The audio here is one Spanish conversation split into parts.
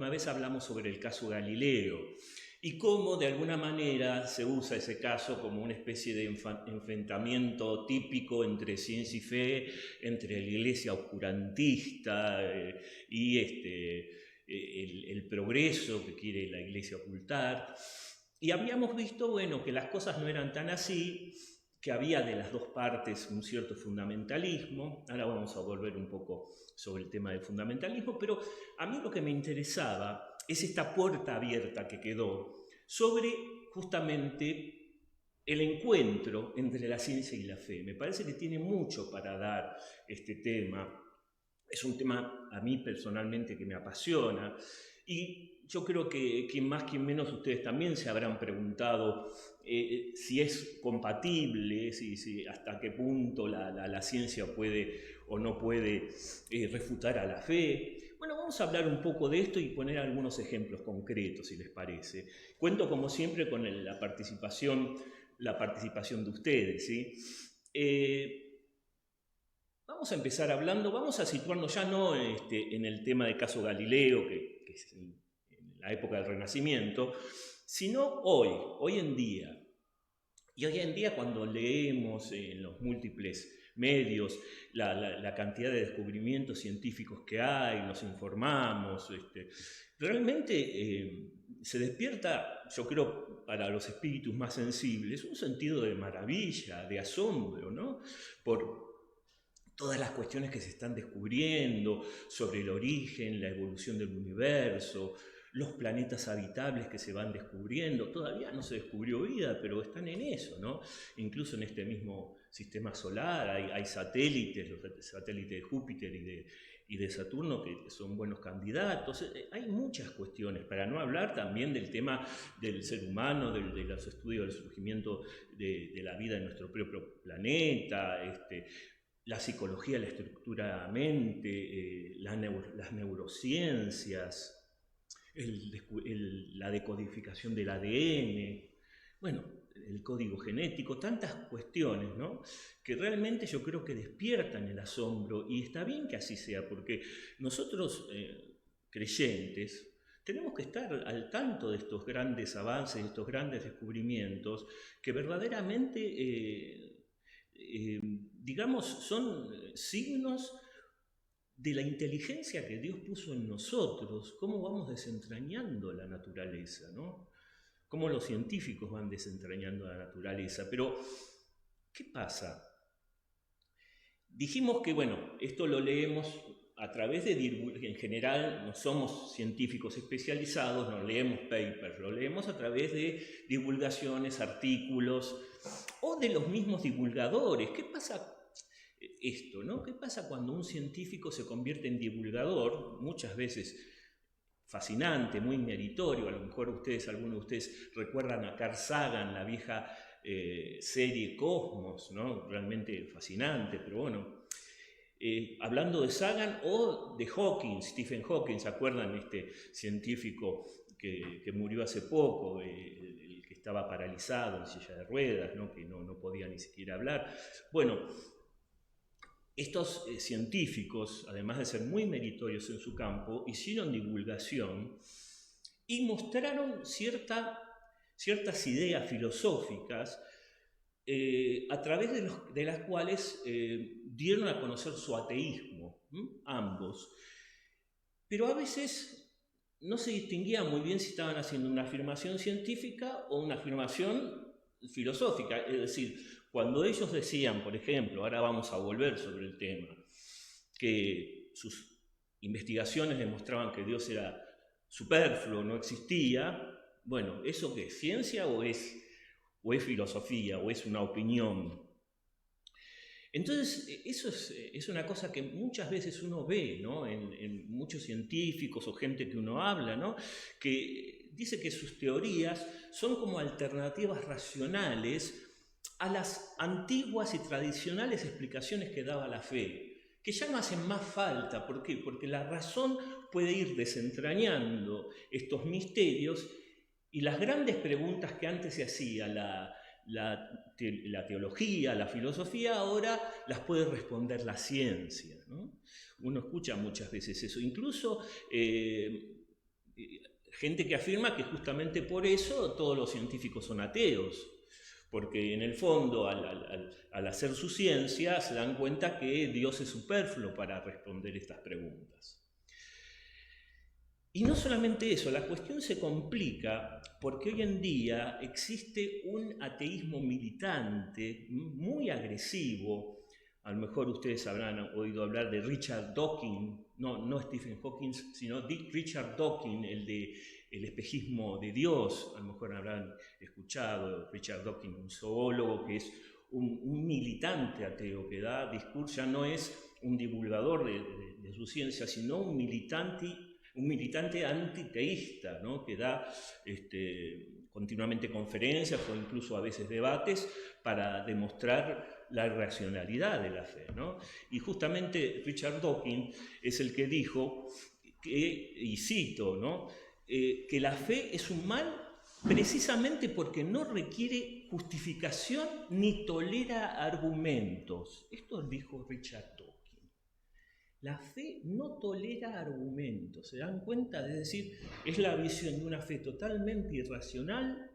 Una vez hablamos sobre el caso Galileo y cómo de alguna manera se usa ese caso como una especie de enfrentamiento típico entre ciencia y fe, entre la iglesia oscurantista y el progreso que quiere la iglesia ocultar. Y habíamos visto, bueno, que las cosas no eran tan así, que había de las dos partes un cierto fundamentalismo. Ahora vamos a volver un poco sobre el tema del fundamentalismo, pero a mí lo que me interesaba es esta puerta abierta que quedó sobre justamente el encuentro entre la ciencia y la fe. Me parece que tiene mucho para dar este tema. Es un tema a mí personalmente que me apasiona y yo creo que quien más, quien menos, ustedes también se habrán preguntado si es compatible, si hasta qué punto la ciencia puede o no puede refutar a la fe. Bueno, vamos a hablar un poco de esto y poner algunos ejemplos concretos, si les parece. Cuento, como siempre, con la participación de ustedes, ¿sí? Vamos a empezar hablando, vamos a situarnos ya no en el tema del caso Galileo, que es en la época del Renacimiento, sino hoy en día. Y hoy en día, cuando leemos en los múltiples medios la cantidad de descubrimientos científicos que hay, nos informamos, realmente se despierta, yo creo, para los espíritus más sensibles, un sentido de maravilla, de asombro, ¿no? Por todas las cuestiones que se están descubriendo sobre el origen, la evolución del universo, los planetas habitables que se van descubriendo. Todavía no se descubrió vida, pero están en eso, ¿no? Incluso en este mismo sistema solar hay satélites, los satélites de Júpiter y de Saturno, que son buenos candidatos. Hay muchas cuestiones, para no hablar también del tema del ser humano, de los estudios del surgimiento de la vida en nuestro propio planeta, la psicología, la estructura mente, las neurociencias, la decodificación del ADN, bueno, el código genético, tantas cuestiones, ¿no? Que realmente yo creo que despiertan el asombro, y está bien que así sea, porque nosotros, creyentes, tenemos que estar al tanto de estos grandes avances, de estos grandes descubrimientos, que verdaderamente digamos, son signos de la inteligencia que Dios puso en nosotros, cómo vamos desentrañando la naturaleza, ¿no? Cómo los científicos van desentrañando la naturaleza. Pero, ¿qué pasa? Dijimos que, bueno, esto lo leemos a través de en general no somos científicos especializados, no leemos papers, lo leemos a través de divulgaciones, artículos o de los mismos divulgadores. ¿Qué pasa esto, no? ¿Qué pasa cuando un científico se convierte en divulgador? Muchas veces fascinante, muy meritorio. A lo mejor algunos de ustedes recuerdan a Carl Sagan, la vieja serie Cosmos, ¿no? Realmente fascinante, pero bueno. Hablando de Sagan o de Hawking, Stephen Hawking, ¿se acuerdan? Este científico que murió hace poco, el que estaba paralizado en silla de ruedas, ¿no? Que no podía ni siquiera hablar. Bueno, estos científicos, además de ser muy meritorios en su campo, hicieron divulgación y mostraron ciertas ideas filosóficas a través de las cuales dieron a conocer su ateísmo, ambos. Pero a veces no se distinguía muy bien si estaban haciendo una afirmación científica o una afirmación filosófica. Es decir, cuando ellos decían, por ejemplo, ahora vamos a volver sobre el tema, que sus investigaciones demostraban que Dios era superfluo, no existía, bueno, ¿eso qué es? ¿Ciencia o es filosofía, o es una opinión? Entonces, eso es una cosa que muchas veces uno ve, ¿no? En muchos científicos o gente que uno habla, ¿no? Que dice que sus teorías son como alternativas racionales a las antiguas y tradicionales explicaciones que daba la fe, que ya no hacen más falta. ¿Por qué? Porque la razón puede ir desentrañando estos misterios, y las grandes preguntas que antes se hacía la teología, la filosofía, ahora las puede responder la ciencia, ¿no? Uno escucha muchas veces eso. Incluso gente que afirma que justamente por eso todos los científicos son ateos, porque en el fondo al hacer su ciencia se dan cuenta que Dios es superfluo para responder estas preguntas. Y no solamente eso, la cuestión se complica porque hoy en día existe un ateísmo militante muy agresivo. A lo mejor ustedes habrán oído hablar de Richard Dawkins, no Stephen Hawking, sino Richard Dawkins, el de El espejismo de Dios. A lo mejor habrán escuchado Richard Dawkins, un zoólogo que es un militante ateo que da discurso, ya no es un divulgador de su ciencia, sino un militante antiteísta, ¿no? Que da continuamente conferencias o incluso a veces debates para demostrar la irracionalidad de la fe, ¿no? Y justamente Richard Dawkins es el que dijo, y cito, ¿no? Que la fe es un mal precisamente porque no requiere justificación ni tolera argumentos. Esto dijo Richard Dawkins. La fe no tolera argumentos, ¿se dan cuenta? Es decir, es la visión de una fe totalmente irracional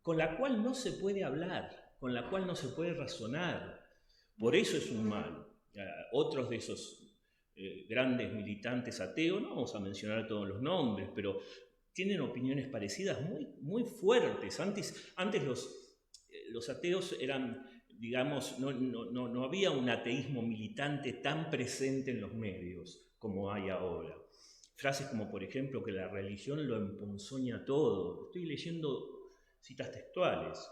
con la cual no se puede hablar, con la cual no se puede razonar. Por eso es un mal. Otros de esos grandes militantes ateos, no vamos a mencionar todos los nombres, pero tienen opiniones parecidas muy fuertes. Antes los ateos eran, digamos, no había un ateísmo militante tan presente en los medios como hay ahora. Frases como, por ejemplo, que la religión lo emponzoña todo. Estoy leyendo citas textuales.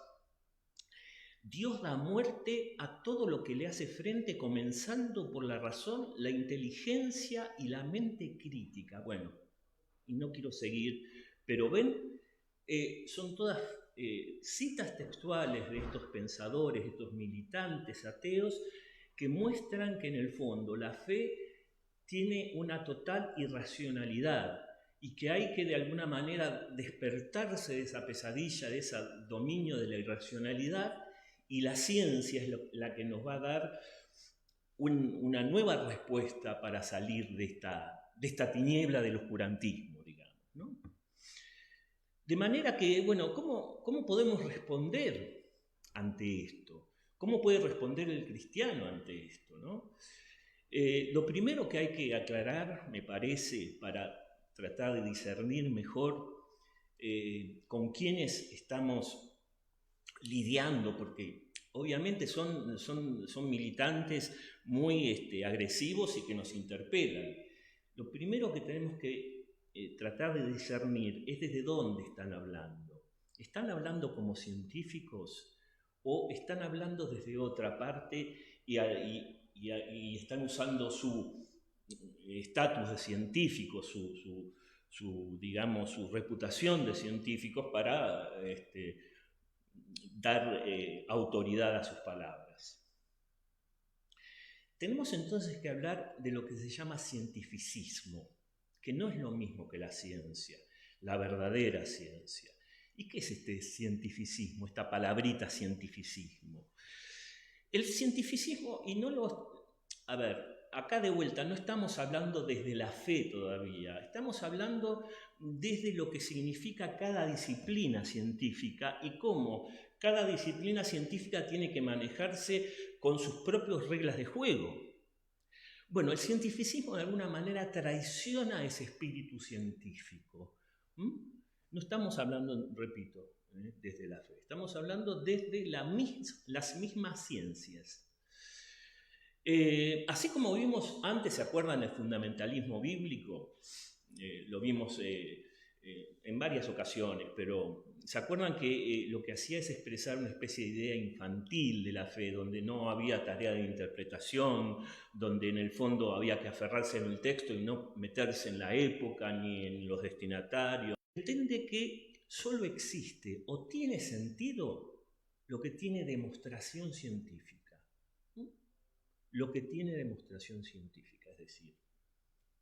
Dios da muerte a todo lo que le hace frente, comenzando por la razón, la inteligencia y la mente crítica. Bueno, y no quiero seguir, pero ven, son todas citas textuales de estos pensadores, de estos militantes ateos, que muestran que en el fondo la fe tiene una total irracionalidad y que hay que de alguna manera despertarse de esa pesadilla, de ese dominio de la irracionalidad, y la ciencia es la que nos va a dar una nueva respuesta para salir de esta tiniebla del oscurantismo, digamos, ¿no? De manera que, bueno, ¿cómo podemos responder ante esto? ¿Cómo puede responder el cristiano ante esto, ¿no? Lo primero que hay que aclarar, me parece, para tratar de discernir mejor con quiénes estamos lidiando, porque obviamente son militantes muy agresivos y que nos interpelan. Lo primero que tenemos que tratar de discernir es desde dónde están hablando. ¿Están hablando como científicos o están hablando desde otra parte y están usando su estatus de científicos, digamos, su reputación de científicos para dar autoridad a sus palabras? Tenemos entonces que hablar de lo que se llama cientificismo, que no es lo mismo que la ciencia, la verdadera ciencia. ¿Y qué es este cientificismo, esta palabrita cientificismo? El cientificismo, a ver, acá de vuelta no estamos hablando desde la fe todavía, estamos hablando desde lo que significa cada disciplina científica y cómo cada disciplina científica tiene que manejarse con sus propias reglas de juego. Bueno, el cientificismo de alguna manera traiciona ese espíritu científico. No estamos hablando, repito, desde la fe, estamos hablando desde las mismas ciencias. Así como vimos antes, ¿se acuerdan del fundamentalismo bíblico? Lo vimos en varias ocasiones, pero ¿se acuerdan que lo que hacía es expresar una especie de idea infantil de la fe, donde no había tarea de interpretación, donde en el fondo había que aferrarse en el texto y no meterse en la época ni en los destinatarios? Pretende que solo existe o tiene sentido lo que tiene demostración científica. Lo que tiene demostración científica, es decir,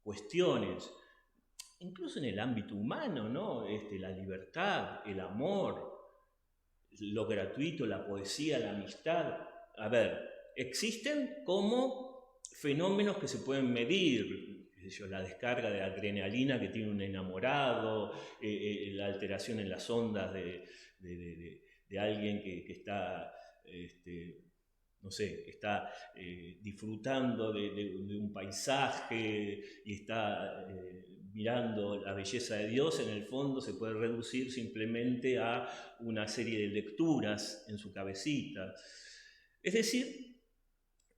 cuestiones, incluso en el ámbito humano, ¿no? La libertad, el amor, lo gratuito, la poesía, la amistad. A ver, existen como fenómenos que se pueden medir, es qué sé yo, la descarga de adrenalina que tiene un enamorado, la alteración en las ondas de alguien que está, no sé, que está disfrutando de un paisaje y está mirando la belleza de Dios. En el fondo se puede reducir simplemente a una serie de lecturas en su cabecita. Es decir,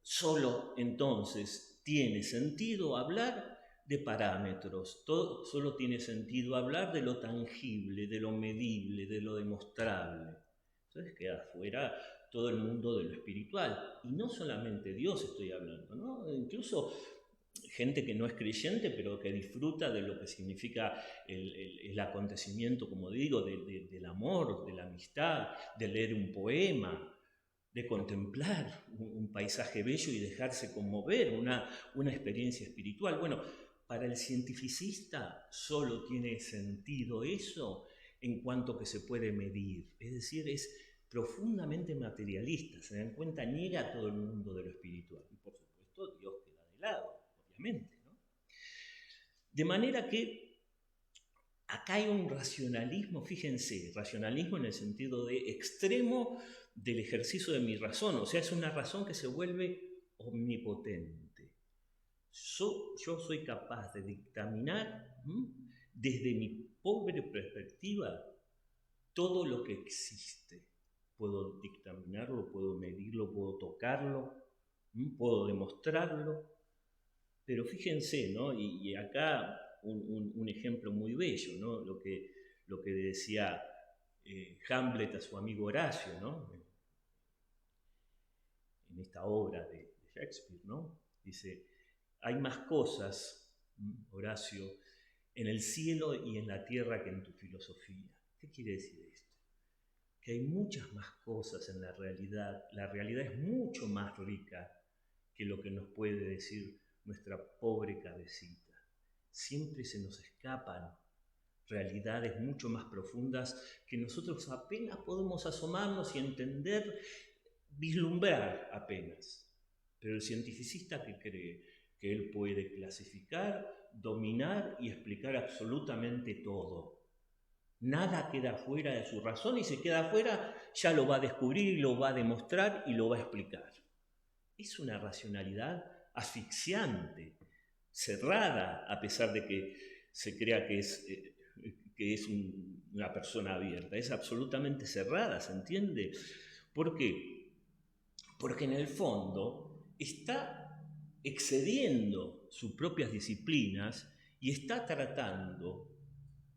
solo entonces tiene sentido hablar de parámetros, solo tiene sentido hablar de lo tangible, de lo medible, de lo demostrable. Entonces queda fuera todo el mundo de lo espiritual. Y no solamente Dios estoy hablando, ¿no? Incluso gente que no es creyente, pero que disfruta de lo que significa el acontecimiento, como digo, del amor, de la amistad, de leer un poema, de contemplar un paisaje bello y dejarse conmover, una experiencia espiritual. Bueno, para el cientificista solo tiene sentido eso en cuanto que se puede medir, es decir, es profundamente materialista, se dan cuenta, niega a todo el mundo de lo espiritual. Y por supuesto, Dios queda de lado, obviamente, ¿no? De manera que acá hay un racionalismo, fíjense, racionalismo en el sentido de extremo del ejercicio de mi razón, o sea, es una razón que se vuelve omnipotente. Yo soy capaz de dictaminar desde mi pobre perspectiva todo lo que existe. Puedo dictaminarlo, puedo medirlo, puedo tocarlo, puedo demostrarlo, pero fíjense, ¿no? Y acá un ejemplo muy bello, ¿no? Lo que decía Hamlet a su amigo Horacio, ¿no? En esta obra de Shakespeare, ¿no? Dice, hay más cosas, Horacio, en el cielo y en la tierra que en tu filosofía. ¿Qué quiere decir esto? Que hay muchas más cosas en la realidad es mucho más rica que lo que nos puede decir nuestra pobre cabecita. Siempre se nos escapan realidades mucho más profundas que nosotros apenas podemos asomarnos y entender, vislumbrar apenas. Pero el cientificista que cree que él puede clasificar, dominar y explicar absolutamente todo. Nada queda fuera de su razón, y si queda fuera ya lo va a descubrir, lo va a demostrar y lo va a explicar. Es una racionalidad asfixiante, cerrada, a pesar de que se crea que es una persona abierta. Es absolutamente cerrada, ¿se entiende? ¿Por qué? Porque en el fondo está excediendo sus propias disciplinas y está tratando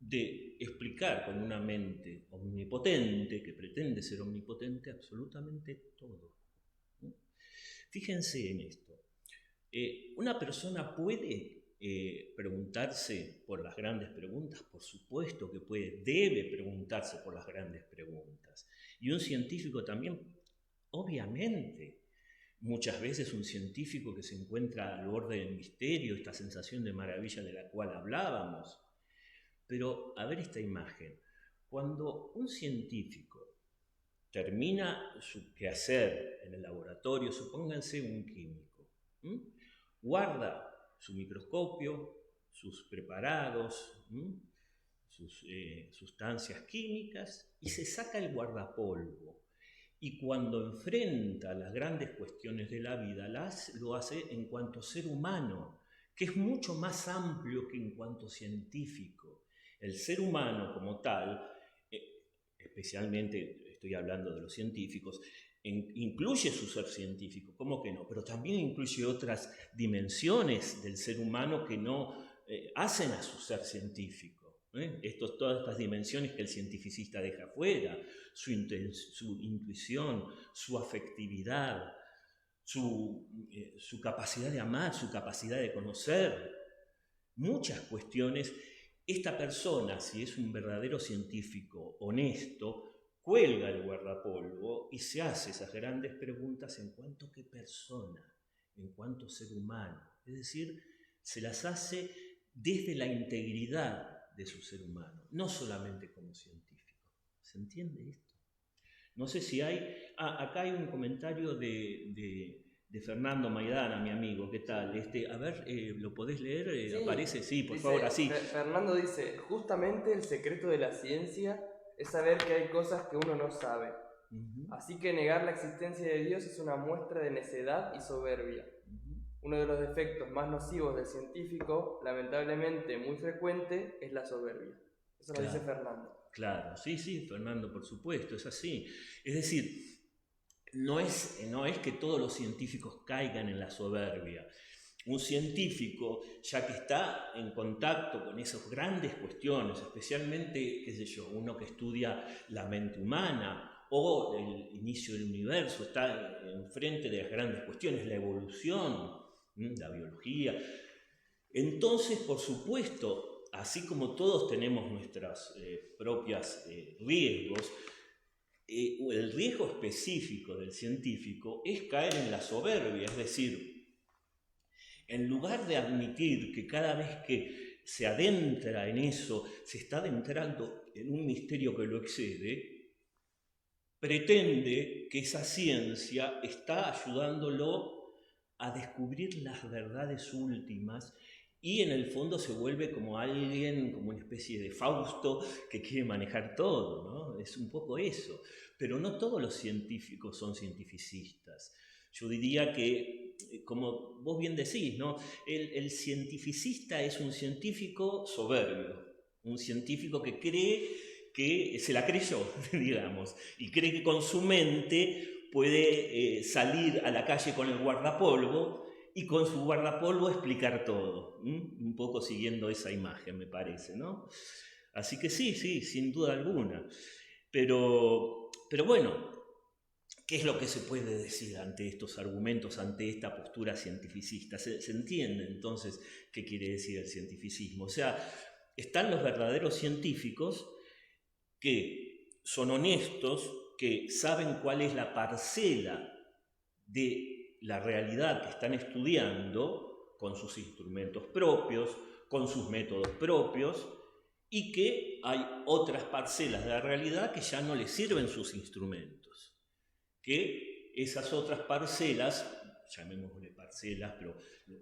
de explicar con una mente omnipotente, que pretende ser omnipotente, absolutamente todo. Fíjense en esto. Una persona puede preguntarse por las grandes preguntas, por supuesto que puede, debe preguntarse por las grandes preguntas. Y un científico también, obviamente. Muchas veces un científico que se encuentra al borde del misterio, esta sensación de maravilla de la cual hablábamos. Pero a ver esta imagen. Cuando un científico termina su quehacer en el laboratorio, supónganse un químico, guarda su microscopio, sus preparados, sus sustancias químicas y se saca el guardapolvo. Y cuando enfrenta las grandes cuestiones de la vida, lo hace en cuanto ser humano, que es mucho más amplio que en cuanto científico. El ser humano como tal, especialmente estoy hablando de los científicos, incluye su ser científico, ¿cómo que no? Pero también incluye otras dimensiones del ser humano que no hacen a su ser científico. Todas estas dimensiones que el cientificista deja fuera, su intuición, su afectividad, su capacidad de amar, su capacidad de conocer, muchas cuestiones. Esta persona, si es un verdadero científico honesto, cuelga el guardapolvo y se hace esas grandes preguntas en cuanto a qué persona, en cuanto a ser humano. Es decir, se las hace desde la integridad de su ser humano, no solamente como científico. ¿Se entiende esto? No sé si hay... acá hay un comentario de de Fernando Maidana, mi amigo, ¿qué tal? A ver, ¿lo podés leer? Sí, ¿Aparece? Sí, por dice, favor, así. Fernando dice, justamente el secreto de la ciencia es saber que hay cosas que uno no sabe. Así que negar la existencia de Dios es una muestra de necedad y soberbia. Uno de los defectos más nocivos del científico, lamentablemente muy frecuente, es la soberbia. Eso lo dice Fernando. Claro, sí, Fernando, por supuesto, es así. Es decir, no es que todos los científicos caigan en la soberbia. Un científico, ya que está en contacto con esas grandes cuestiones, especialmente, qué sé yo, uno que estudia la mente humana o el inicio del universo, está enfrente de las grandes cuestiones, la evolución, la biología. Entonces, por supuesto, así como todos tenemos nuestras propias riesgos, el riesgo específico del científico es caer en la soberbia, es decir, en lugar de admitir que cada vez que se adentra en eso, se está adentrando en un misterio que lo excede, pretende que esa ciencia está ayudándolo a descubrir las verdades últimas y en el fondo se vuelve como alguien, como una especie de Fausto que quiere manejar todo, ¿no? Es un poco eso. Pero no todos los científicos son cientificistas. Yo diría que, como vos bien decís, ¿no? El cientificista es un científico soberbio, un científico que cree que se la creyó, digamos, y cree que con su mente puede salir a la calle con el guardapolvo y con su guardapolvo explicar todo, un poco siguiendo esa imagen, me parece, ¿no? Así que sí, sin duda alguna. Pero bueno, ¿qué es lo que se puede decir ante estos argumentos, ante esta postura cientificista? ¿Se entiende entonces qué quiere decir el cientificismo? O sea, están los verdaderos científicos que son honestos, que saben cuál es la parcela de la realidad que están estudiando con sus instrumentos propios, con sus métodos propios, y que hay otras parcelas de la realidad que ya no les sirven sus instrumentos. Que esas otras parcelas, llamémosle parcelas, pero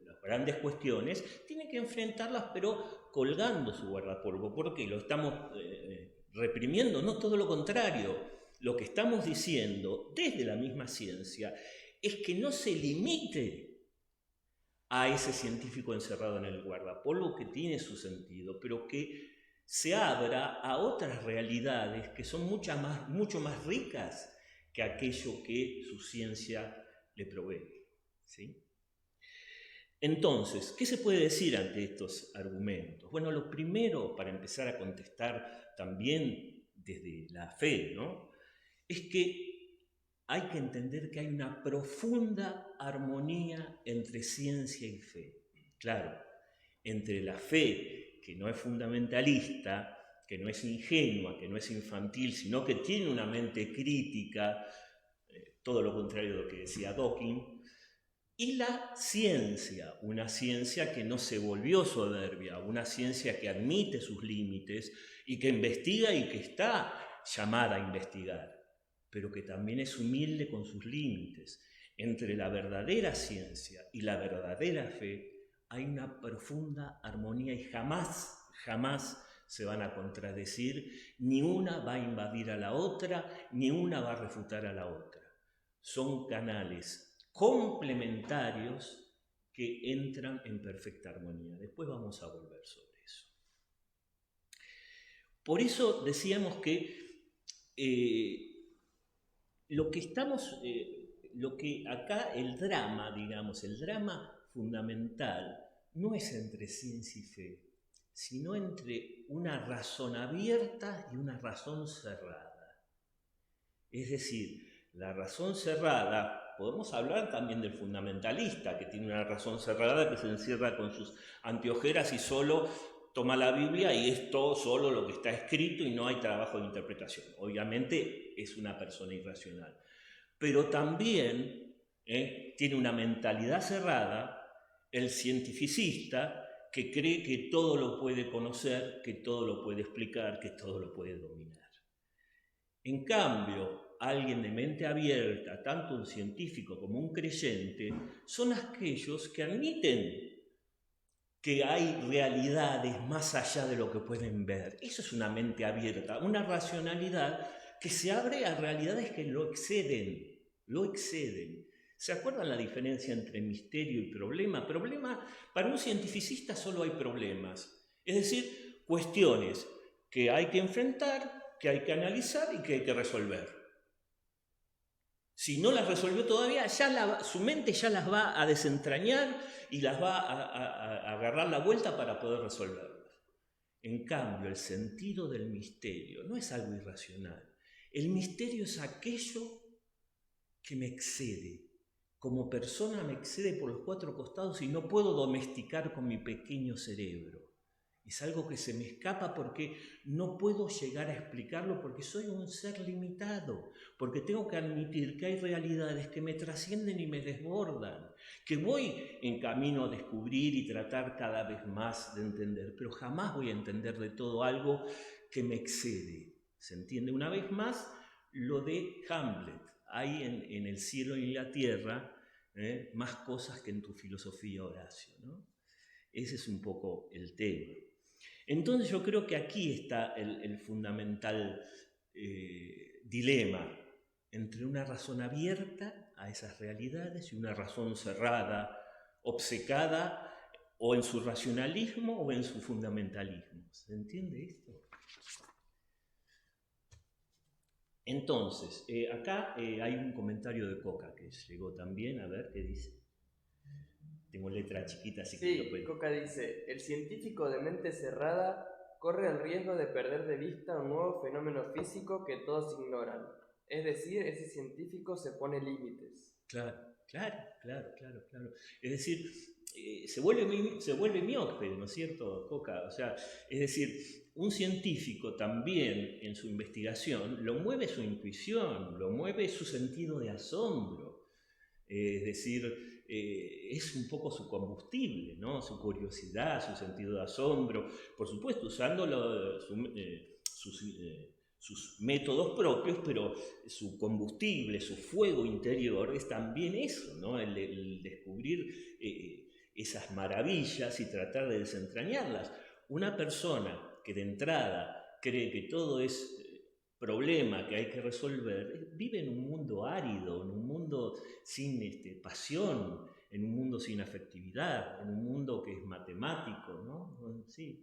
las grandes cuestiones, tienen que enfrentarlas, pero colgando su guardapolvo, porque lo estamos reprimiendo, no, todo lo contrario. Lo que estamos diciendo desde la misma ciencia es que no se limite a ese científico encerrado en el guardapolvo, que tiene su sentido, pero que se abra a otras realidades que son mucho más ricas que aquello que su ciencia le provee, ¿sí? Entonces, ¿qué se puede decir ante estos argumentos? Bueno, lo primero, para empezar a contestar también desde la fe, ¿no?, es que hay que entender que hay una profunda armonía entre ciencia y fe. Claro, entre la fe, que no es fundamentalista, que no es ingenua, que no es infantil, sino que tiene una mente crítica, todo lo contrario de lo que decía Dawkins, y la ciencia, una ciencia que no se volvió soberbia, una ciencia que admite sus límites y que investiga y que está llamada a investigar, pero que también es humilde con sus límites. Entre la verdadera ciencia y la verdadera fe hay una profunda armonía y jamás se van a contradecir, ni una va a invadir a la otra, ni una va a refutar a la otra. Son canales complementarios que entran en perfecta armonía. Después vamos a volver sobre eso. Por eso decíamos que lo que acá el drama, digamos, el drama fundamental no es entre ciencia y fe, sino entre una razón abierta y una razón cerrada. Es decir, la razón cerrada, podemos hablar también del fundamentalista, que tiene una razón cerrada, que se encierra con sus anteojeras y solo toma la Biblia y es todo solo lo que está escrito y no hay trabajo de interpretación. Obviamente es una persona irracional. Pero también tiene una mentalidad cerrada el cientificista, que cree que todo lo puede conocer, que todo lo puede explicar, que todo lo puede dominar. En cambio, alguien de mente abierta, tanto un científico como un creyente, son aquellos que admiten que hay realidades más allá de lo que pueden ver. Eso es una mente abierta, una racionalidad que se abre a realidades que lo exceden, lo exceden. ¿Se acuerdan la diferencia entre misterio y problema? Problema, para un cientificista solo hay problemas, es decir, cuestiones que hay que enfrentar, que hay que analizar y que hay que resolver. Si no las resolvió todavía, su mente ya las va a desentrañar y las va a agarrar la vuelta para poder resolverlas. En cambio, el sentido del misterio no es algo irracional. El misterio es aquello que me excede. Como persona me excede por los cuatro costados y no puedo domesticar con mi pequeño cerebro. Es algo que se me escapa porque no puedo llegar a explicarlo porque soy un ser limitado, porque tengo que admitir que hay realidades que me trascienden y me desbordan, que voy en camino a descubrir y tratar cada vez más de entender, pero jamás voy a entender de todo algo que me excede. ¿Se entiende? Una vez más, lo de Hamlet. Hay en el cielo y la tierra más cosas que en tu filosofía, Horacio, ¿no? Ese es un poco el tema. Entonces yo creo que aquí está el fundamental dilema entre una razón abierta a esas realidades y una razón cerrada, obcecada o en su racionalismo o en su fundamentalismo. ¿Se entiende esto? Entonces, acá hay un comentario de Coca que llegó también, a ver qué dice. Tengo letra chiquita, así que lo puedo. Coca dice, el científico de mente cerrada corre el riesgo de perder de vista un nuevo fenómeno físico que todos ignoran. Es decir, ese científico se pone límites. Claro. Es decir, se vuelve miope, ¿no es cierto, Coca? O sea, es decir, un científico también en su investigación lo mueve su intuición, lo mueve su sentido de asombro. Es decir, es un poco su combustible, ¿no? Su curiosidad, su sentido de asombro, por supuesto usando sus métodos propios, pero su combustible, su fuego interior es también eso, ¿no? El descubrir esas maravillas y tratar de desentrañarlas. Una persona que de entrada cree que todo es problema que hay que resolver, vive en un mundo árido, en un mundo sin pasión, en un mundo sin afectividad, en un mundo que es matemático, ¿no? Sí,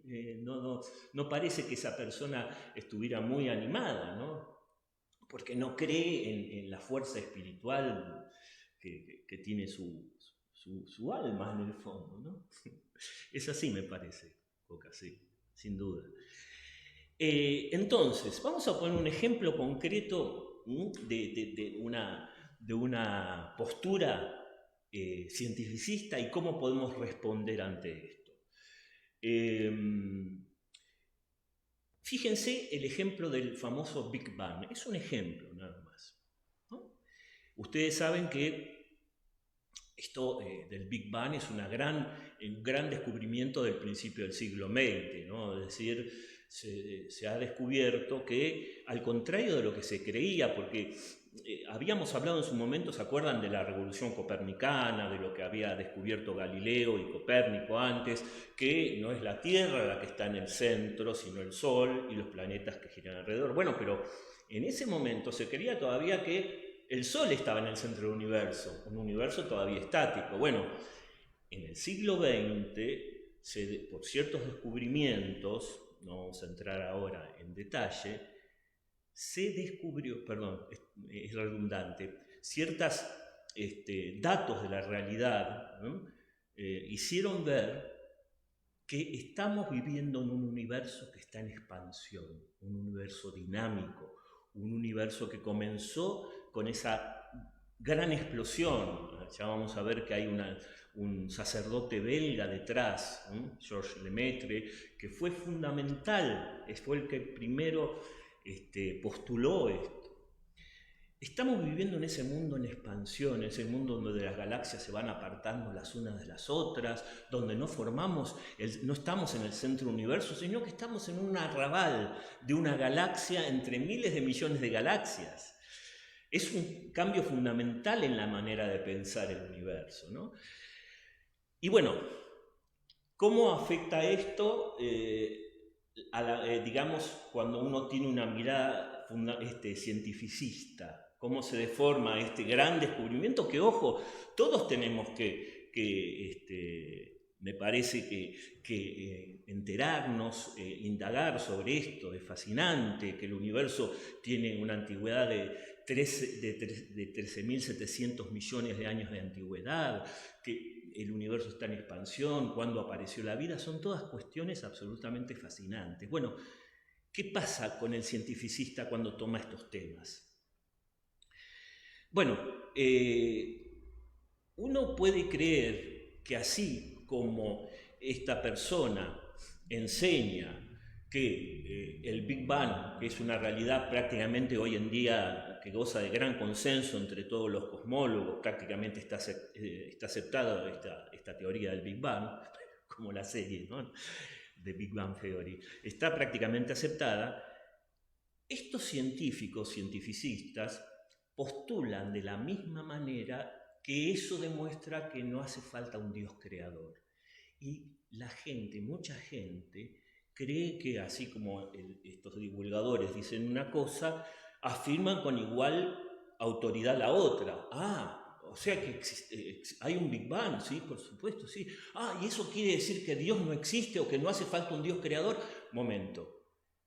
no parece que esa persona estuviera muy animada, ¿no? Porque no cree en la fuerza espiritual que tiene su alma en el fondo, ¿no? Es así, me parece, Coca, sí, sin duda. Entonces, vamos a poner un ejemplo concreto de una postura cientificista y cómo podemos responder ante esto. Fíjense el ejemplo del famoso Big Bang. Es un ejemplo, nada más, ¿no? Ustedes saben que esto del Big Bang es un gran descubrimiento del principio del siglo XX, ¿no? Es decir, se ha descubierto que, al contrario de lo que se creía, porque habíamos hablado en su momento, ¿se acuerdan de la revolución copernicana, de lo que había descubierto Galileo y Copérnico antes, que no es la Tierra la que está en el centro, sino el Sol y los planetas que giran alrededor? Bueno, pero en ese momento se creía todavía que el Sol estaba en el centro del universo, un universo todavía estático. Bueno, en el siglo XX, por ciertos descubrimientos, no vamos a entrar ahora en detalle, se descubrió, perdón, es redundante, ciertos datos de la realidad, ¿no? Hicieron ver que estamos viviendo en un universo que está en expansión, un universo dinámico, un universo que comenzó con esa gran explosión. Ya vamos a ver que hay un sacerdote belga detrás, Georges Lemaitre, que fue fundamental, fue el que primero postuló esto. Estamos viviendo en ese mundo en expansión, ese mundo donde las galaxias se van apartando las unas de las otras, donde no estamos en el centro del universo, sino que estamos en un arrabal de una galaxia entre miles de millones de galaxias. Es un cambio fundamental en la manera de pensar el universo, ¿no? Y bueno, ¿cómo afecta esto, digamos, cuando uno tiene una mirada cientificista? ¿Cómo se deforma este gran descubrimiento? Que, ojo, todos tenemos me parece que enterarnos, indagar sobre esto. Es fascinante que el universo tiene una antigüedad de 13.700 millones de años de antigüedad, que el universo está en expansión, cuándo apareció la vida. Son todas cuestiones absolutamente fascinantes. Bueno, ¿qué pasa con el cientificista cuando toma estos temas? Bueno, uno puede creer que así como esta persona enseña que el Big Bang, que es una realidad prácticamente hoy en día que goza de gran consenso entre todos los cosmólogos, prácticamente está aceptada esta teoría del Big Bang, como la serie, ¿no?, de Big Bang Theory, está prácticamente aceptada. Estos cientificistas postulan de la misma manera que eso demuestra que no hace falta un Dios creador. Y mucha gente, cree que así como estos divulgadores dicen una cosa, afirman con igual autoridad la otra. O sea que hay un Big Bang, sí, por supuesto, sí. ¿Y eso quiere decir que Dios no existe o que no hace falta un Dios creador? Momento.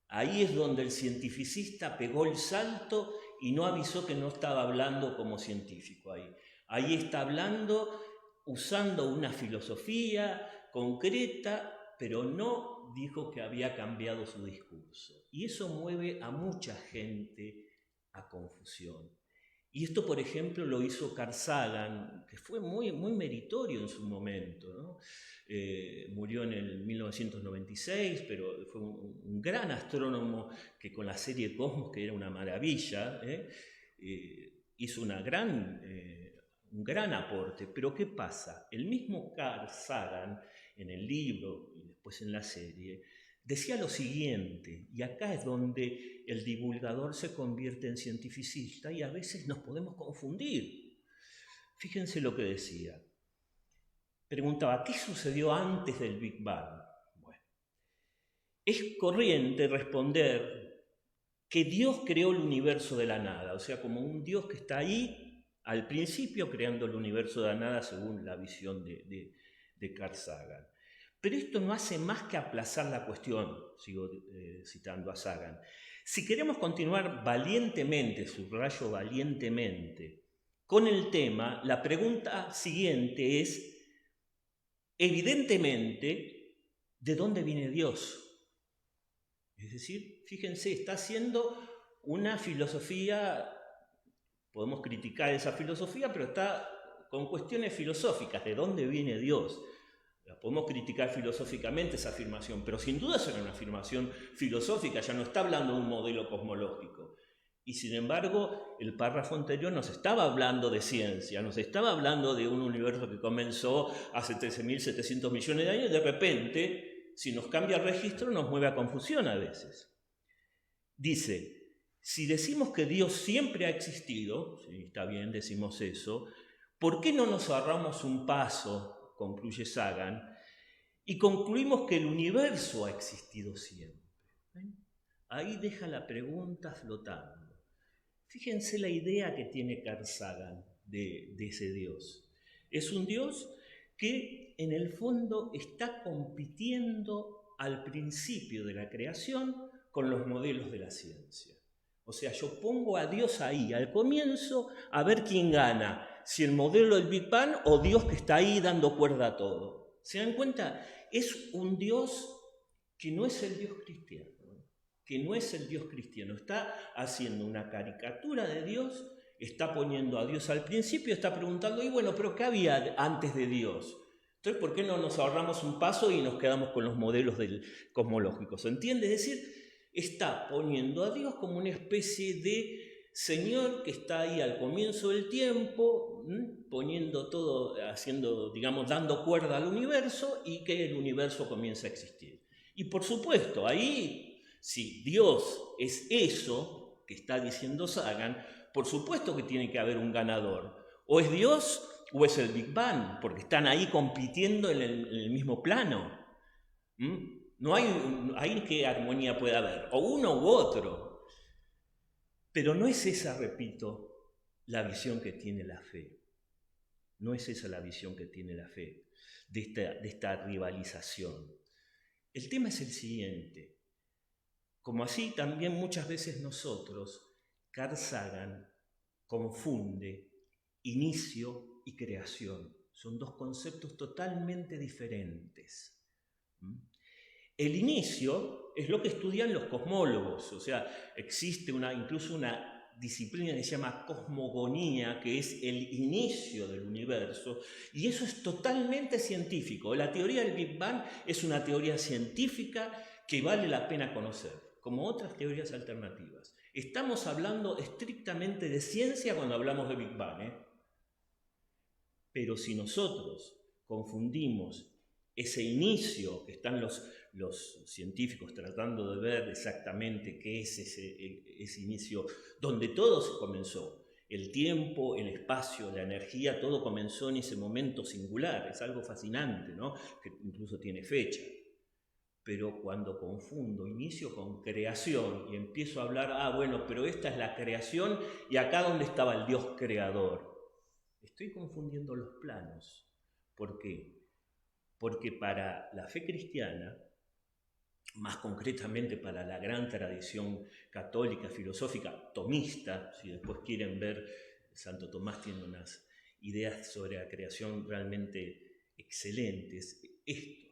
Ahí es donde el cientificista pegó el salto y no avisó que no estaba hablando como científico ahí. Ahí está hablando usando una filosofía concreta, pero no dijo que había cambiado su discurso. Y eso mueve a mucha gente a confusión. Y esto, por ejemplo, lo hizo Carl Sagan, que fue muy, muy meritorio en su momento, ¿no? Murió en el 1996, pero fue un gran astrónomo que con la serie Cosmos, que era una maravilla, hizo un gran aporte. Pero ¿qué pasa? El mismo Carl Sagan, en el libro y después en la serie, decía lo siguiente, y acá es donde el divulgador se convierte en cientificista y a veces nos podemos confundir. Fíjense lo que decía. Preguntaba, ¿qué sucedió antes del Big Bang? Bueno, es corriente responder que Dios creó el universo de la nada, o sea, como un Dios que está ahí al principio creando el universo de la nada según la visión de Carl Sagan. Pero esto no hace más que aplazar la cuestión, sigo citando a Sagan. Si queremos continuar valientemente, subrayo valientemente, con el tema, la pregunta siguiente es, evidentemente, ¿de dónde viene Dios? Es decir, fíjense, está haciendo una filosofía, podemos criticar esa filosofía, pero está con cuestiones filosóficas, ¿de dónde viene Dios? Podemos criticar filosóficamente esa afirmación, pero sin duda es una afirmación filosófica, ya no está hablando de un modelo cosmológico. Y sin embargo, el párrafo anterior nos estaba hablando de ciencia, nos estaba hablando de un universo que comenzó hace 13.700 millones de años y de repente, si nos cambia el registro, nos mueve a confusión a veces. Dice, si decimos que Dios siempre ha existido, sí, está bien, decimos eso, ¿por qué no nos ahorramos un paso? Concluye Sagan, y concluimos que el universo ha existido siempre. Ahí deja la pregunta flotando. Fíjense la idea que tiene Carl Sagan de ese Dios. Es un Dios que en el fondo está compitiendo al principio de la creación con los modelos de la ciencia. O sea, yo pongo a Dios ahí, al comienzo, a ver quién gana. Si el modelo del Big Bang o Dios que está ahí dando cuerda a todo. ¿Se dan cuenta? Es un Dios que no es el Dios cristiano, que no es el Dios cristiano. Está haciendo una caricatura de Dios, está poniendo a Dios al principio, está preguntando, y bueno, ¿pero qué había antes de Dios? Entonces, ¿por qué no nos ahorramos un paso y nos quedamos con los modelos cosmológicos? ¿Se entiende? Es decir, está poniendo a Dios como una especie de Señor que está ahí al comienzo del tiempo, poniendo todo, haciendo, digamos, dando cuerda al universo y que el universo comienza a existir. Y por supuesto, ahí, si Dios es eso que está diciendo Sagan, Por supuesto que tiene que haber un ganador. O es Dios o es el Big Bang, porque están ahí compitiendo en el mismo plano. No hay qué armonía puede haber, o uno u otro. Pero no es esa, repito, la visión que tiene la fe. No es esa la visión que tiene la fe de esta rivalización. El tema es el siguiente. Como así también muchas veces nosotros, Carl Sagan confunde inicio y creación. Son dos conceptos totalmente diferentes. El inicio es lo que estudian los cosmólogos, o sea, existe incluso una disciplina que se llama cosmogonía, que es el inicio del universo, y eso es totalmente científico. La teoría del Big Bang es una teoría científica que vale la pena conocer, como otras teorías alternativas. Estamos hablando estrictamente de ciencia cuando hablamos de Big Bang, Pero si nosotros confundimos ese inicio que están los científicos tratando de ver exactamente qué es ese inicio, donde todo se comenzó, el tiempo, el espacio, la energía, todo comenzó en ese momento singular, es algo fascinante, ¿no? Que incluso tiene fecha. Pero cuando confundo inicio con creación y empiezo a hablar, bueno, pero esta es la creación y acá donde estaba el Dios creador, estoy confundiendo los planos. ¿Por qué? Porque para la fe cristiana, más concretamente para la gran tradición católica, filosófica, tomista, si después quieren ver, Santo Tomás tiene unas ideas sobre la creación realmente excelentes. Esto,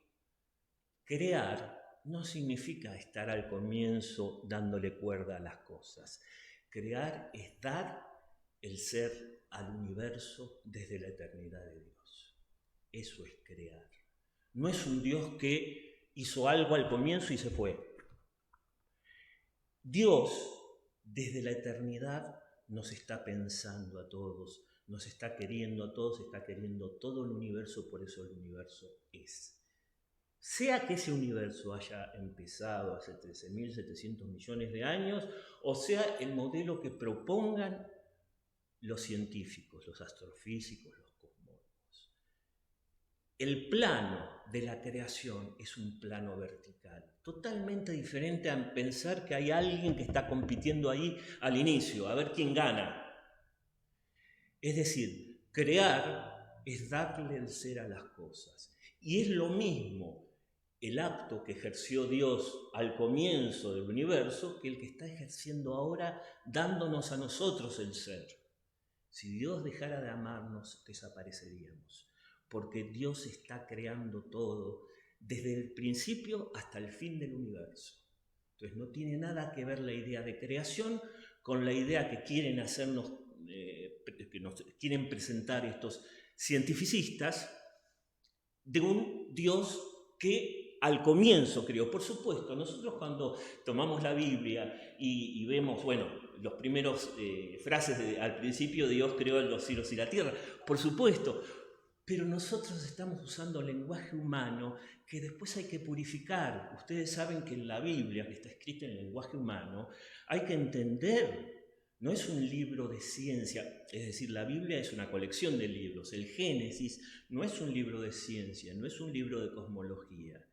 crear no significa estar al comienzo dándole cuerda a las cosas. Crear es dar el ser al universo desde la eternidad de Dios. Eso es crear. No es un Dios que hizo algo al comienzo y se fue. Dios, desde la eternidad, nos está pensando a todos, nos está queriendo a todos, está queriendo todo el universo, por eso el universo es. Sea que ese universo haya empezado hace 13.700 millones de años, o sea el modelo que propongan los científicos, los astrofísicos, los cosmólogos. El plano de la creación es un plano vertical, totalmente diferente a pensar que hay alguien que está compitiendo ahí al inicio, a ver quién gana. Es decir, crear es darle el ser a las cosas. Y es lo mismo el acto que ejerció Dios al comienzo del universo que el que está ejerciendo ahora dándonos a nosotros el ser. Si Dios dejara de amarnos, desapareceríamos, porque Dios está creando todo desde el principio hasta el fin del universo. Entonces no tiene nada que ver la idea de creación con la idea que quieren hacernos, que nos quieren presentar estos cientificistas de un Dios que al comienzo creó. Por supuesto, nosotros cuando tomamos la Biblia y vemos, los primeros frases al principio, Dios creó los cielos y la tierra, por supuesto, pero nosotros estamos usando lenguaje humano que después hay que purificar. Ustedes saben que en la Biblia, que está escrita en lenguaje humano, hay que entender. No es un libro de ciencia, es decir, la Biblia es una colección de libros. El Génesis no es un libro de ciencia, no es un libro de cosmología.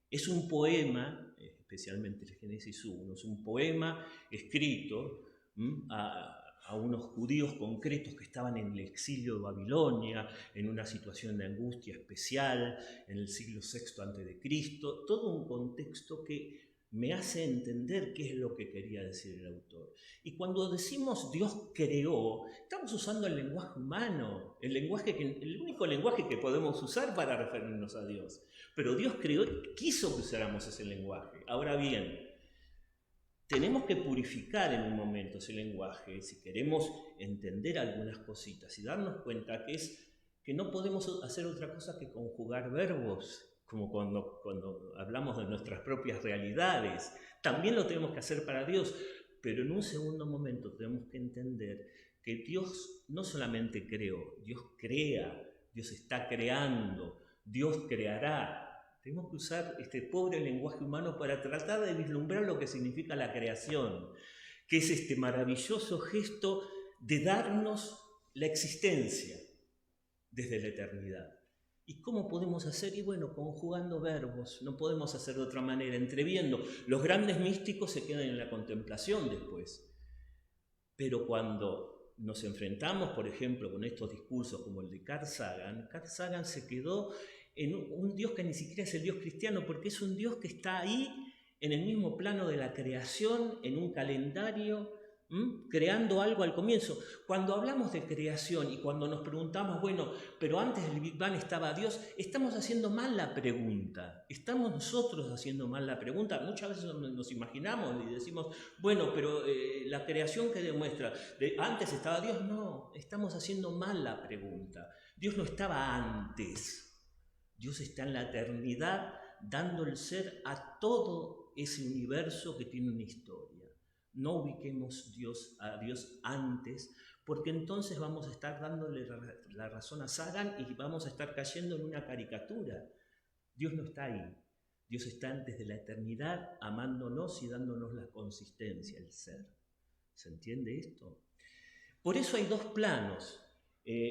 Es un poema, especialmente el Génesis 1, es un poema escrito a unos judíos concretos que estaban en el exilio de Babilonia, en una situación de angustia especial, en el siglo VI a.C., todo un contexto que me hace entender qué es lo que quería decir el autor. Y cuando decimos Dios creó, estamos usando el lenguaje humano, el único lenguaje que podemos usar para referirnos a Dios. Pero Dios creó y quiso que usáramos ese lenguaje. Ahora bien, tenemos que purificar en un momento ese lenguaje si queremos entender algunas cositas y darnos cuenta que no podemos hacer otra cosa que conjugar verbos, como cuando hablamos de nuestras propias realidades. También lo tenemos que hacer para Dios, pero en un segundo momento tenemos que entender que Dios no solamente creó, Dios crea, Dios está creando, Dios creará. Tenemos que usar este pobre lenguaje humano para tratar de vislumbrar lo que significa la creación, que es este maravilloso gesto de darnos la existencia desde la eternidad. ¿Y cómo podemos hacer? Y bueno, conjugando verbos, no podemos hacer de otra manera, entreviendo. Los grandes místicos se quedan en la contemplación después. Pero cuando nos enfrentamos, por ejemplo, con estos discursos como el de Carl Sagan se quedó en un Dios que ni siquiera es el Dios cristiano, porque es un Dios que está ahí en el mismo plano de la creación, en un calendario, creando algo al comienzo. Cuando hablamos de creación y cuando nos preguntamos, bueno, pero antes del Big Bang estaba Dios, estamos haciendo mal la pregunta. Estamos nosotros haciendo mal la pregunta. Muchas veces nos imaginamos y decimos, bueno, pero la creación que demuestra, antes estaba Dios, no, estamos haciendo mal la pregunta. Dios no estaba antes. Dios está en la eternidad dando el ser a todo ese universo que tiene una historia. No ubiquemos a Dios antes, porque entonces vamos a estar dándole la razón a Sagan y vamos a estar cayendo en una caricatura. Dios no está ahí. Dios está antes de la eternidad, amándonos y dándonos la consistencia, el ser. ¿Se entiende esto? Por eso hay dos planos.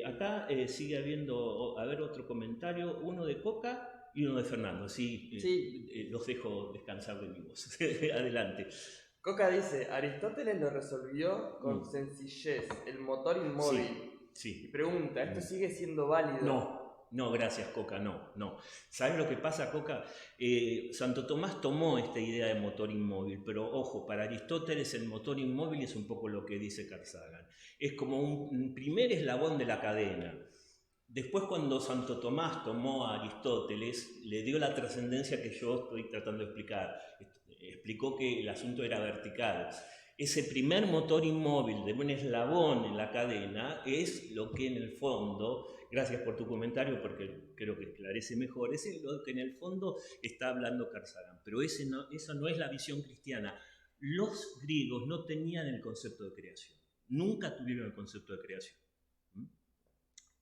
Acá sigue habiendo, otro comentario, uno de Coca y uno de Fernando. Sí. Los dejo descansar de mi voz. Adelante. Coca dice, Aristóteles lo resolvió con sencillez, el motor inmóvil. Sí. Y pregunta, ¿esto sigue siendo válido? No, gracias, Coca, no. ¿Sabes lo que pasa, Coca? Santo Tomás tomó esta idea de motor inmóvil, pero ojo, para Aristóteles el motor inmóvil es un poco lo que dice Carl Sagan. Es como un primer eslabón de la cadena. Después, cuando Santo Tomás tomó a Aristóteles, le dio la trascendencia que yo estoy tratando de explicar. Explicó que el asunto era vertical. Ese primer motor inmóvil de un eslabón en la cadena es lo que en el fondo, gracias por tu comentario porque creo que esclarece mejor, es lo que en el fondo está hablando Carl Sagan. Pero esa no es la visión cristiana. Los griegos no tenían el concepto de creación. Nunca tuvieron el concepto de creación.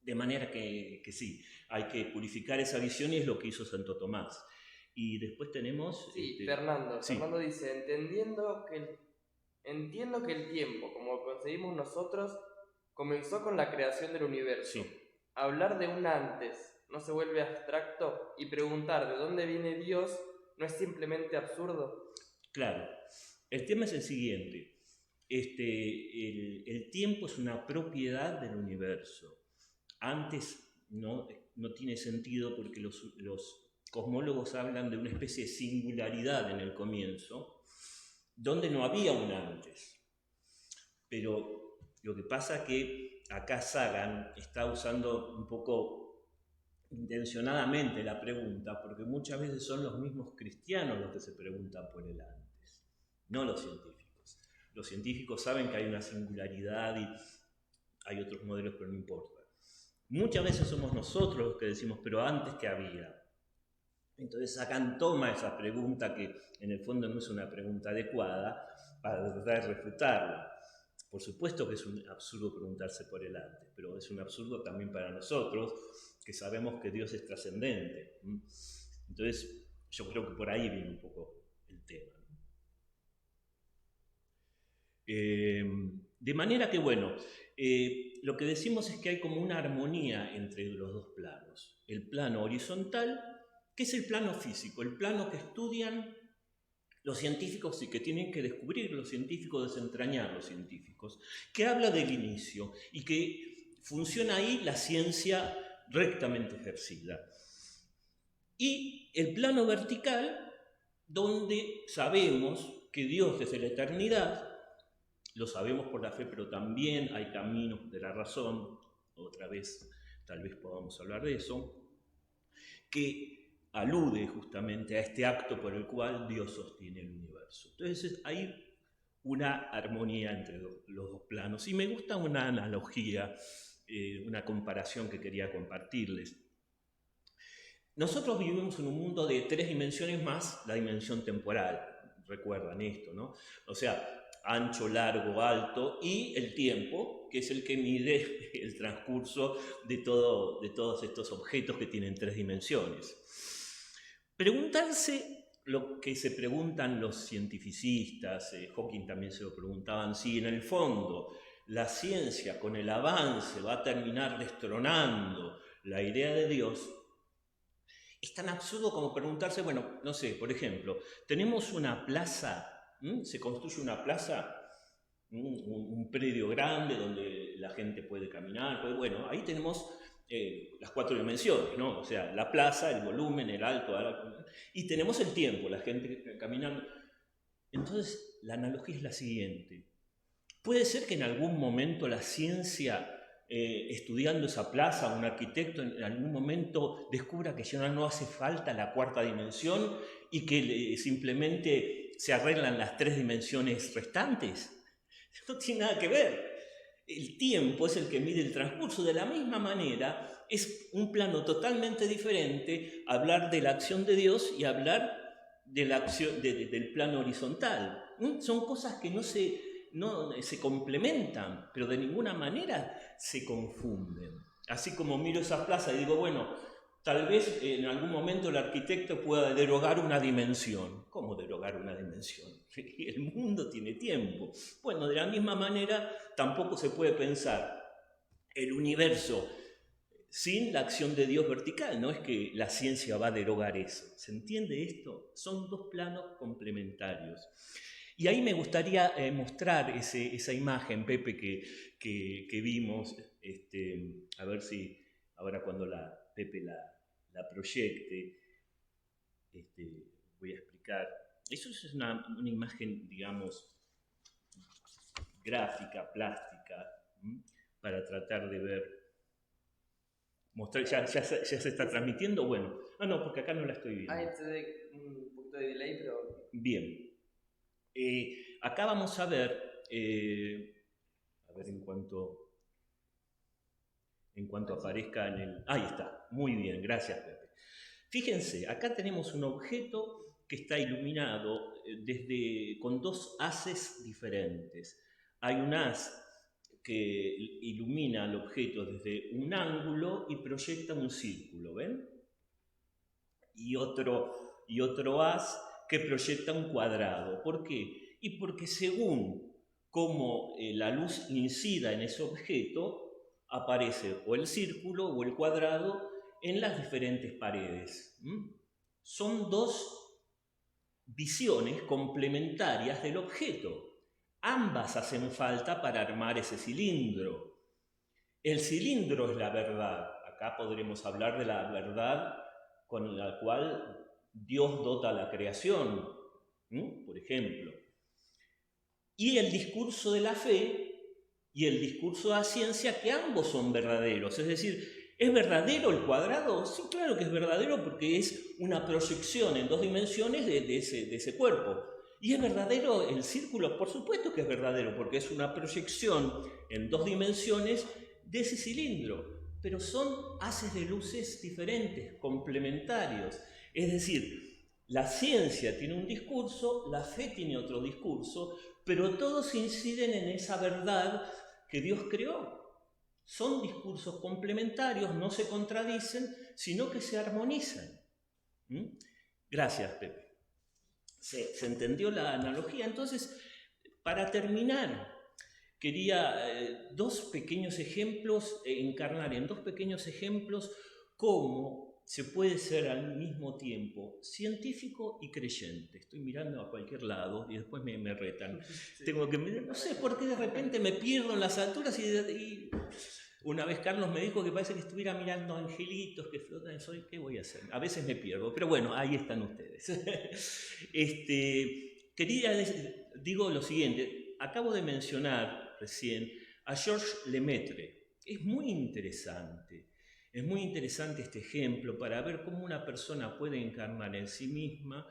De manera que sí, hay que purificar esa visión y es lo que hizo Santo Tomás. Y después tenemos... Fernando. Sí. Fernando dice, entiendo que el tiempo, como lo concebimos nosotros, comenzó con la creación del universo. Sí. Hablar de un antes no se vuelve abstracto y preguntar de dónde viene Dios no es simplemente absurdo. Claro. El tema es el siguiente. El tiempo es una propiedad del universo. Antes no tiene sentido porque los cosmólogos hablan de una especie de singularidad en el comienzo, donde no había un antes. Pero lo que pasa es que acá Sagan está usando un poco intencionadamente la pregunta, porque muchas veces son los mismos cristianos los que se preguntan por el antes, no los científicos. Los científicos saben que hay una singularidad y hay otros modelos, pero no importa. Muchas veces somos nosotros los que decimos, pero antes ¿qué había? Entonces Sagan toma esa pregunta que en el fondo no es una pregunta adecuada para tratar de refutarla. Por supuesto que es un absurdo preguntarse por el antes, pero es un absurdo también para nosotros que sabemos que Dios es trascendente. Entonces yo creo que por ahí viene un poco el tema. De manera que bueno, lo que decimos es que hay como una armonía entre los dos planos. El plano horizontal, que es el plano físico, el plano que estudian los científicos y que tienen que descubrir los científicos, desentrañar los científicos, que habla del inicio y que funciona ahí la ciencia rectamente ejercida. Y el plano vertical, donde sabemos que Dios desde la eternidad, lo sabemos por la fe, pero también hay caminos de la razón, otra vez tal vez podamos hablar de eso, que alude justamente a este acto por el cual Dios sostiene el universo. Entonces hay una armonía entre los dos planos. Y me gusta una analogía, una comparación que quería compartirles. Nosotros vivimos en un mundo de 3 dimensiones más la dimensión temporal. Recuerdan esto, ¿no? O sea, ancho, largo, alto, y el tiempo, que es el que mide el transcurso de todos estos objetos que tienen 3 dimensiones. Preguntarse lo que se preguntan los cientificistas, Hawking también se lo preguntaban, si en el fondo la ciencia con el avance va a terminar destronando la idea de Dios, es tan absurdo como preguntarse, bueno, no sé, por ejemplo, tenemos una plaza, se construye una plaza, un predio grande donde la gente puede caminar, bueno, ahí tenemos las 4 dimensiones, ¿no? O sea, la plaza, el volumen, el alto, y tenemos el tiempo, la gente caminando. Entonces, la analogía es la siguiente. Puede ser que en algún momento la ciencia, estudiando esa plaza, un arquitecto en algún momento descubra que ya no hace falta la 4ª dimensión y que simplemente se arreglan las 3 dimensiones restantes. No tiene nada que ver. El tiempo es el que mide el transcurso. De la misma manera, es un plano totalmente diferente hablar de la acción de Dios y hablar de la acción, del plano horizontal. Son cosas que no se complementan, pero de ninguna manera se confunden. Así como miro esa plaza y digo, bueno, tal vez en algún momento el arquitecto pueda derogar una dimensión. ¿Cómo derogar una dimensión? El mundo tiene tiempo. Bueno, de la misma manera tampoco se puede pensar el universo sin la acción de Dios vertical. No es que la ciencia va a derogar eso. ¿Se entiende esto? Son 2 planos complementarios. Y ahí me gustaría mostrar esa imagen, Pepe, que vimos, a ver si ahora cuando Pepe la proyecte, voy a explicar. Eso es una imagen, digamos, gráfica, plástica, para tratar de ver, mostrar, ya se está transmitiendo, bueno, no, porque acá no la estoy viendo. Ahí te doy un poquito de delay, pero... Bien. Acá vamos a ver en cuanto aparezca en el... Ahí está, muy bien, gracias Pepe. Fíjense, acá tenemos un objeto que está iluminado con 2 haces diferentes. Hay un haz que ilumina el objeto desde un ángulo y proyecta un círculo, ¿ven? Y otro haz que proyecta un cuadrado. ¿Por qué? Y porque según cómo la luz incida en ese objeto, aparece o el círculo o el cuadrado en las diferentes paredes. Son 2 visiones complementarias del objeto. Ambas hacen falta para armar ese cilindro. El cilindro es la verdad. Acá podremos hablar de la verdad con la cual Dios dota la creación, por ejemplo. Y el discurso de la fe y el discurso de la ciencia, que ambos son verdaderos. Es decir, ¿es verdadero el cuadrado? Sí, claro que es verdadero porque es una proyección en 2 dimensiones de ese cuerpo. ¿Y es verdadero el círculo? Por supuesto que es verdadero porque es una proyección en 2 dimensiones de ese cilindro. Pero son haces de luces diferentes, complementarios. Es decir, la ciencia tiene un discurso, la fe tiene otro discurso, pero todos inciden en esa verdad que Dios creó. Son discursos complementarios, no se contradicen, sino que se armonizan. Gracias, Pepe. ¿Se entendió la analogía? Entonces, para terminar, quería 2 pequeños ejemplos, encarnar en 2 pequeños ejemplos cómo se puede ser al mismo tiempo científico y creyente. Estoy mirando a cualquier lado y después me retan. Sí. Tengo que mirar, no sé por qué de repente me pierdo en las alturas y una vez Carlos me dijo que parece que estuviera mirando angelitos que flotan. ¿Qué voy a hacer? A veces me pierdo, pero bueno, ahí están ustedes. Digo lo siguiente, acabo de mencionar recién a Georges Lemaitre. Es muy interesante este ejemplo para ver cómo una persona puede encarnar en sí misma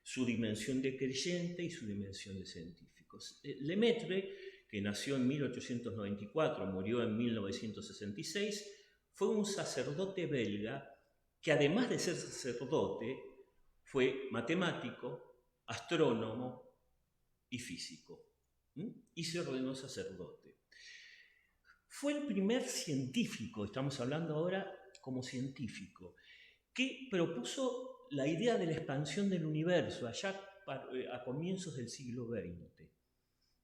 su dimensión de creyente y su dimensión de científico. Lemaitre, que nació en 1894, murió en 1966, fue un sacerdote belga que además de ser sacerdote, fue matemático, astrónomo y físico. Y se ordenó sacerdote. Fue el primer científico, estamos hablando ahora como científico, que propuso la idea de la expansión del universo allá a comienzos del siglo XX.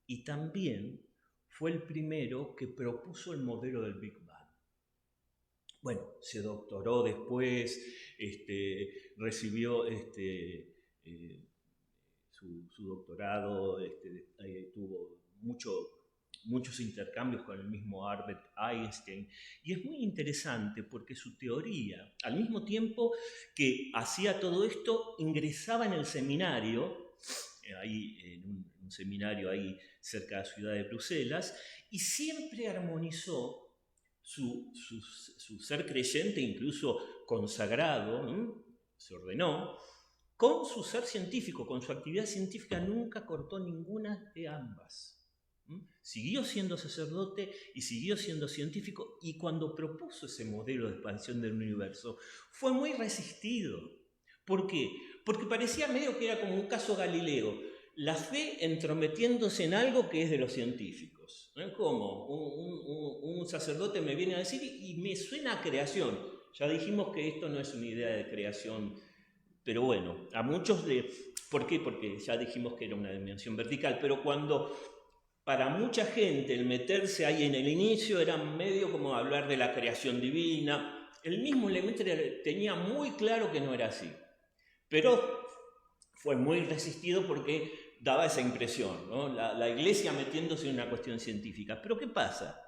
Y también fue el primero que propuso el modelo del Big Bang. Bueno, se doctoró después, recibió su doctorado, tuvo muchos intercambios con el mismo Albert Einstein, y es muy interesante porque su teoría, al mismo tiempo que hacía todo esto, ingresaba en el seminario, ahí en un seminario ahí cerca de la ciudad de Bruselas, y siempre armonizó su ser creyente, incluso consagrado, se ordenó, con su ser científico, con su actividad científica. Nunca cortó ninguna de ambas. Siguió siendo sacerdote y siguió siendo científico, y cuando propuso ese modelo de expansión del universo fue muy resistido. ¿Por qué? Porque parecía medio que era como un caso Galileo, la fe entrometiéndose en algo que es de los científicos. Como un sacerdote me viene a decir y me suena a creación. Ya dijimos que esto no es una idea de creación, pero bueno, a muchos ¿por qué? Porque ya dijimos que era una dimensión vertical, pero cuando para mucha gente el meterse ahí en el inicio era medio como hablar de la creación divina, el mismo Lemaitre tenía muy claro que no era así, pero fue muy resistido porque daba esa impresión, ¿no? La Iglesia metiéndose en una cuestión científica. Pero ¿qué pasa?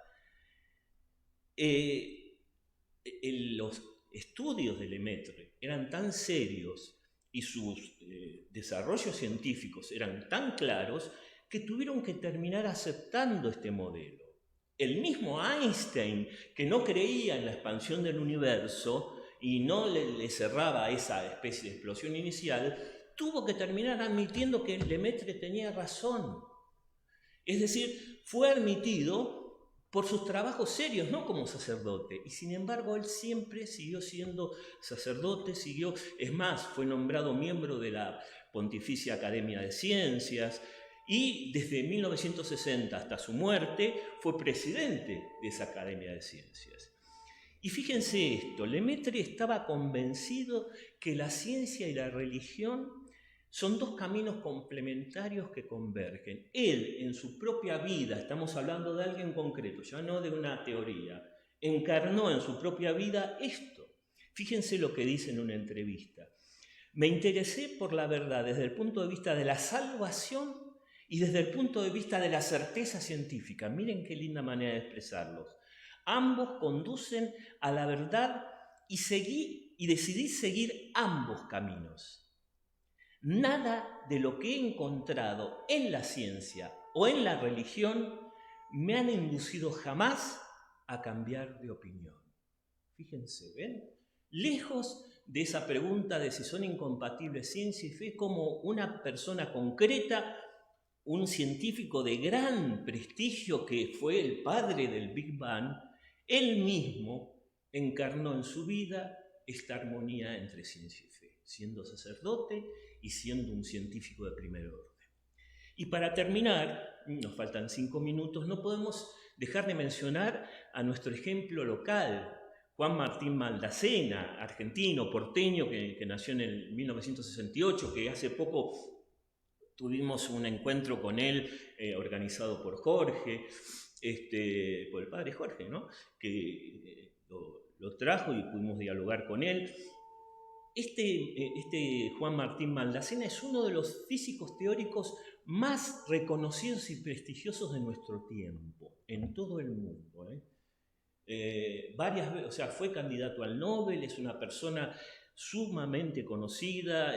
Los estudios de Lemaitre eran tan serios y sus desarrollos científicos eran tan claros que tuvieron que terminar aceptando este modelo. El mismo Einstein, que no creía en la expansión del universo y no le cerraba esa especie de explosión inicial, tuvo que terminar admitiendo que Lemaitre tenía razón. Es decir, fue admitido por sus trabajos serios, no como sacerdote. Y sin embargo, él siempre siguió siendo sacerdote, es más, fue nombrado miembro de la Pontificia Academia de Ciencias, y desde 1960 hasta su muerte fue presidente de esa Academia de Ciencias. Y fíjense esto, Lemaitre estaba convencido que la ciencia y la religión son dos caminos complementarios que convergen. Él, en su propia vida, estamos hablando de alguien concreto, ya no de una teoría, encarnó en su propia vida esto. Fíjense lo que dice en una entrevista. Me interesé por la verdad desde el punto de vista de la salvación y desde el punto de vista de la certeza científica. Miren qué linda manera de expresarlos. Ambos conducen a la verdad y decidí seguir ambos caminos. Nada de lo que he encontrado en la ciencia o en la religión me han inducido jamás a cambiar de opinión. Fíjense, ¿ven? Lejos de esa pregunta de si son incompatibles ciencia y fe, como una persona concreta, un científico de gran prestigio que fue el padre del Big Bang, él mismo encarnó en su vida esta armonía entre ciencia y fe, siendo sacerdote y siendo un científico de primer orden. Y para terminar, nos faltan 5 minutos, no podemos dejar de mencionar a nuestro ejemplo local, Juan Martín Maldacena, argentino, porteño, que nació en el 1968, que hace poco tuvimos un encuentro con él organizado por Jorge, por el padre Jorge, ¿no? Que lo trajo y pudimos dialogar con él. Juan Martín Maldacena es uno de los físicos teóricos más reconocidos y prestigiosos de nuestro tiempo, en todo el mundo. Varias veces, o sea, fue candidato al Nobel, es una persona sumamente conocida,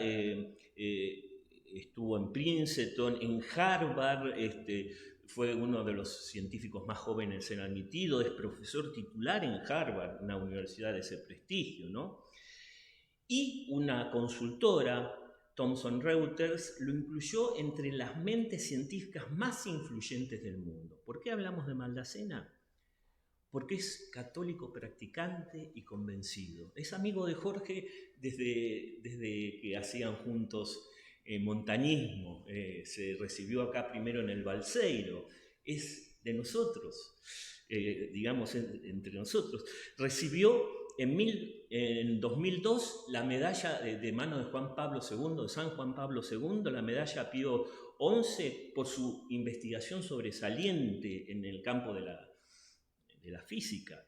estuvo en Princeton, en Harvard, fue uno de los científicos más jóvenes en admitido, es profesor titular en Harvard, una universidad de ese prestigio, ¿no? Y una consultora, Thomson Reuters, lo incluyó entre las mentes científicas más influyentes del mundo. ¿Por qué hablamos de Maldacena? Porque es católico practicante y convencido. Es amigo de Jorge desde que hacían juntos montañismo. Se recibió acá primero en el Balseiro. Es de nosotros, digamos, entre nosotros. Recibió en 2002 la medalla de mano de Juan Pablo II, de San Juan Pablo II, la medalla Pío XI, por su investigación sobresaliente en el campo de la física.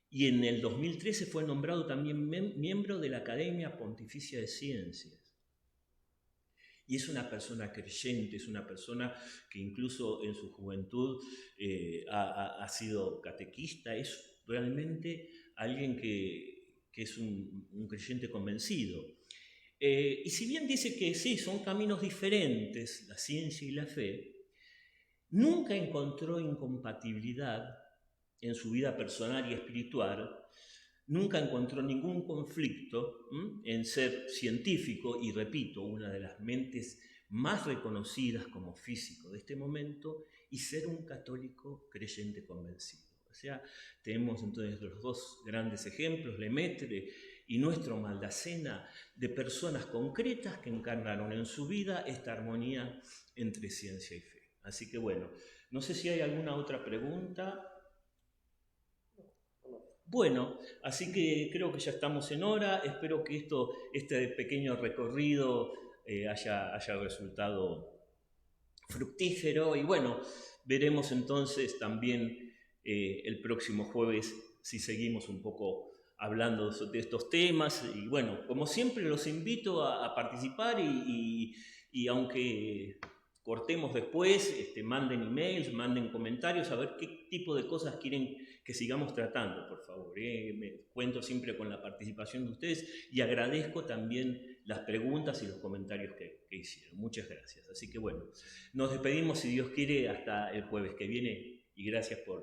Y en el 2013 fue nombrado también miembro de la Academia Pontificia de Ciencias. Y es una persona creyente, es una persona que incluso en su juventud ha sido catequista, es realmente alguien que es un creyente convencido. Y si bien dice que sí, son caminos diferentes, la ciencia y la fe, nunca encontró incompatibilidad en su vida personal y espiritual, nunca encontró ningún conflicto en ser científico y, repito, una de las mentes más reconocidas como físico de este momento, y ser un católico creyente convencido. O sea, tenemos entonces los dos grandes ejemplos, Lemaitre y nuestro Maldacena, de personas concretas que encarnaron en su vida esta armonía entre ciencia y fe. Así que bueno, no sé si hay alguna otra pregunta. Bueno, así que creo que ya estamos en hora. Espero que este pequeño recorrido haya resultado fructífero. Y bueno, veremos entonces también el próximo jueves si seguimos un poco hablando de estos temas. Y bueno, como siempre los invito a participar y aunque cortemos después, manden emails, manden comentarios, a ver qué tipo de cosas quieren que sigamos tratando, por favor. Me cuento siempre con la participación de ustedes y agradezco también las preguntas y los comentarios que hicieron. Muchas gracias. Así que bueno, nos despedimos, si Dios quiere, hasta el jueves que viene, y gracias por